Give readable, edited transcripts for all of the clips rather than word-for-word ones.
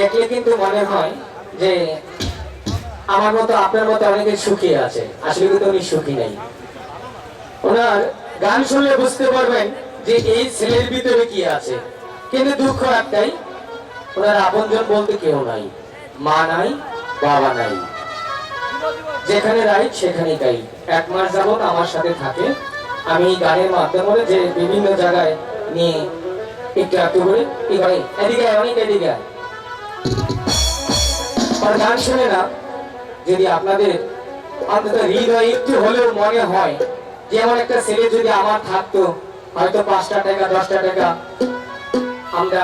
দেখলে কিন্তু মনে হয় যে আমার মতো আপনার মতো অনেকে সুখী আছে, আসলে কিন্তু উনি সুখী নেই। ওনার গান শুনলে বুঝতে পারবেন যে এই ছেলের ভিতরে কি আছে। কিন্তু দুঃখ একটাই, ওনার আপনজন বলতে কেউ নাই, মা নাই, বাবা নাই, যেখানে রাইট সেখানেই গাই। 1 মাস যাবত আমার সাথে থাকে। আমি গানের মাধ্যমে যে বিভিন্ন জায়গায় নিয়ে একটু একটু করে কি করে এদিকে অনেক এদিকে আর গান শুনে না, যদি আপনাদের অন্তত হৃদয় একটু হলেও মনে হয় যে এমন একটা ছেলে যদি আমার থাকতো, হয়তো 5টা টাকা 10টা টাকা আমরা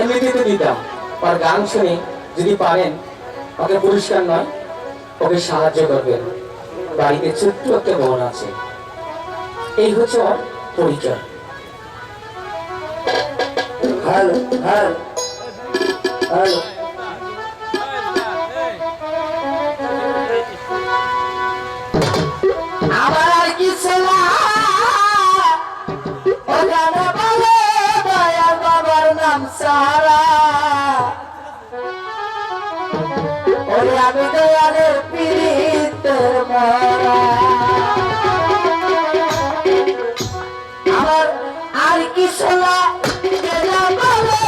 এমনিতে দিতাম। আর গান শুনে যদি পারেন ওকে পুরস্কার নয়, ওকে সাহায্য করবেন। বাড়িতে ছোট্ট একটা বোন আছে, এই হচ্ছে ওর পরিচয়। হ্যালো হ্যালো হ্যালো আমার আর কিছু না, ও জানা বলে দয়াল বাবার নাম সারা। ওরে আমি দয়ালের পীড়িতের মরা। আমার আর কিছু না, জানা বলে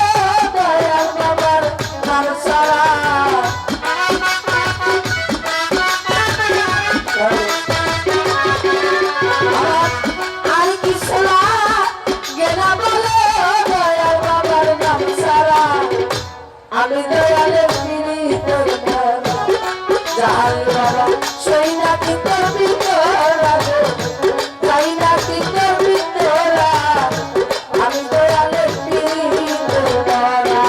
দয়াল বাবার নাম সারা। আর কিছু না, জানা বলে দয়াল বাবার নাম সারা। আমি দয়ালের পীড়িতের মরা। জাহাল বাবা সই নাকি তোর ভিতরা, যাই নাকি তোর ভিতরা। আমি দয়ালের পীড়িতের মরা।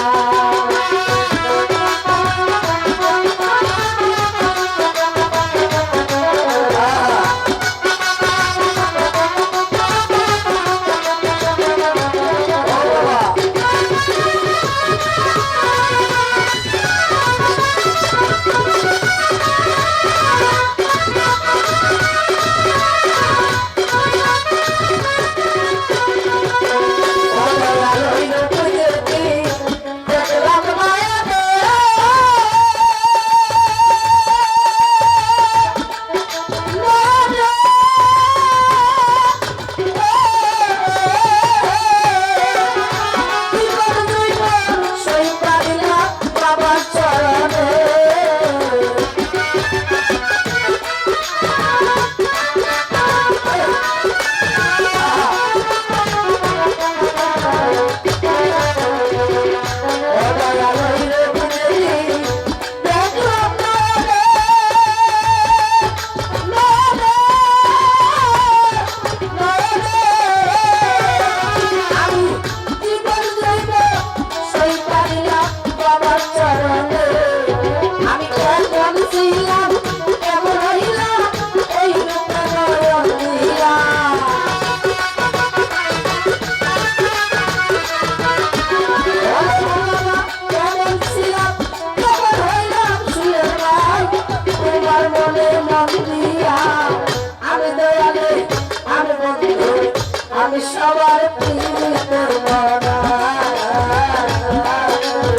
আমি সবার পীড়িতের মরা।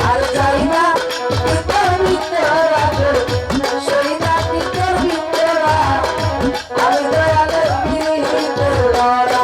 আর যাই না ভিতর ভিতরা, সই না ভিতর ভিতরা। আমি দয়ালের পীড়িতের মরা।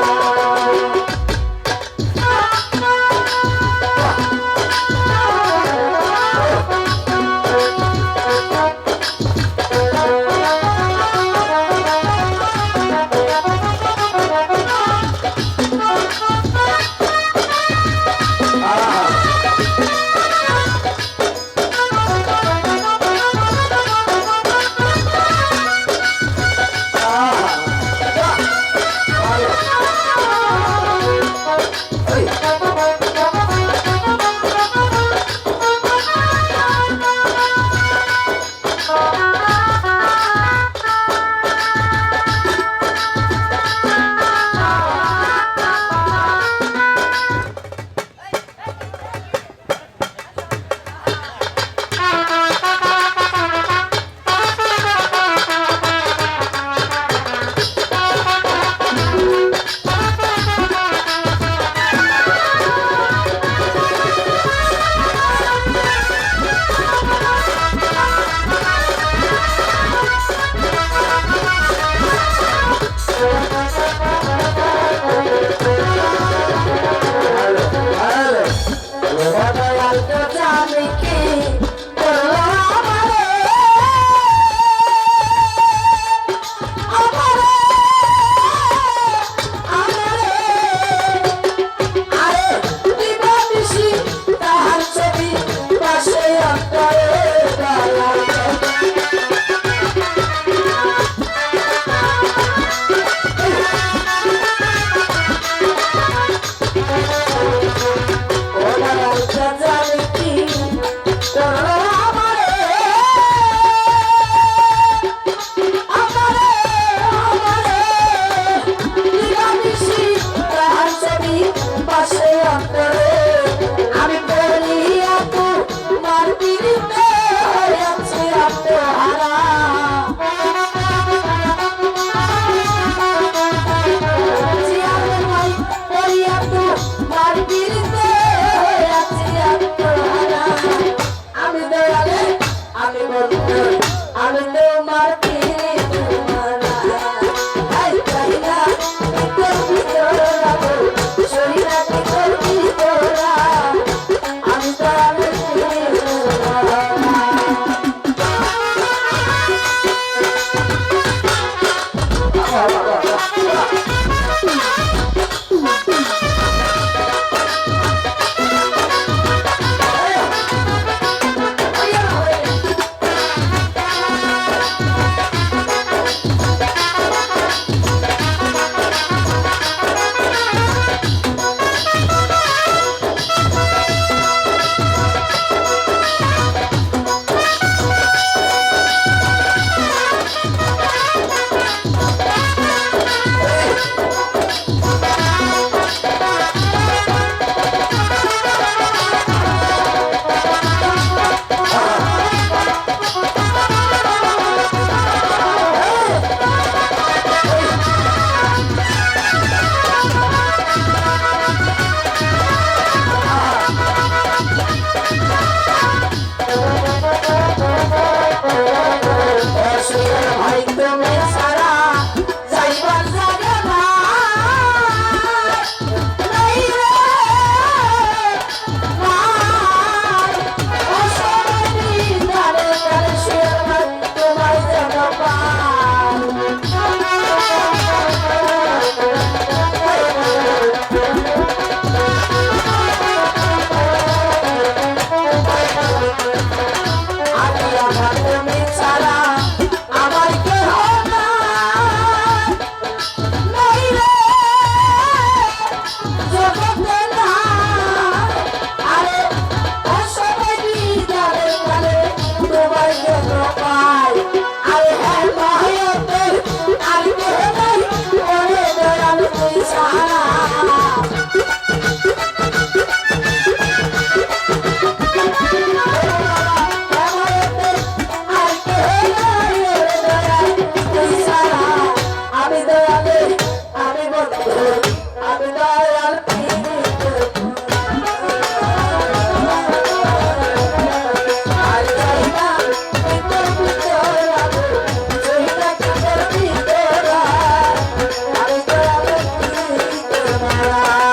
ছাড়া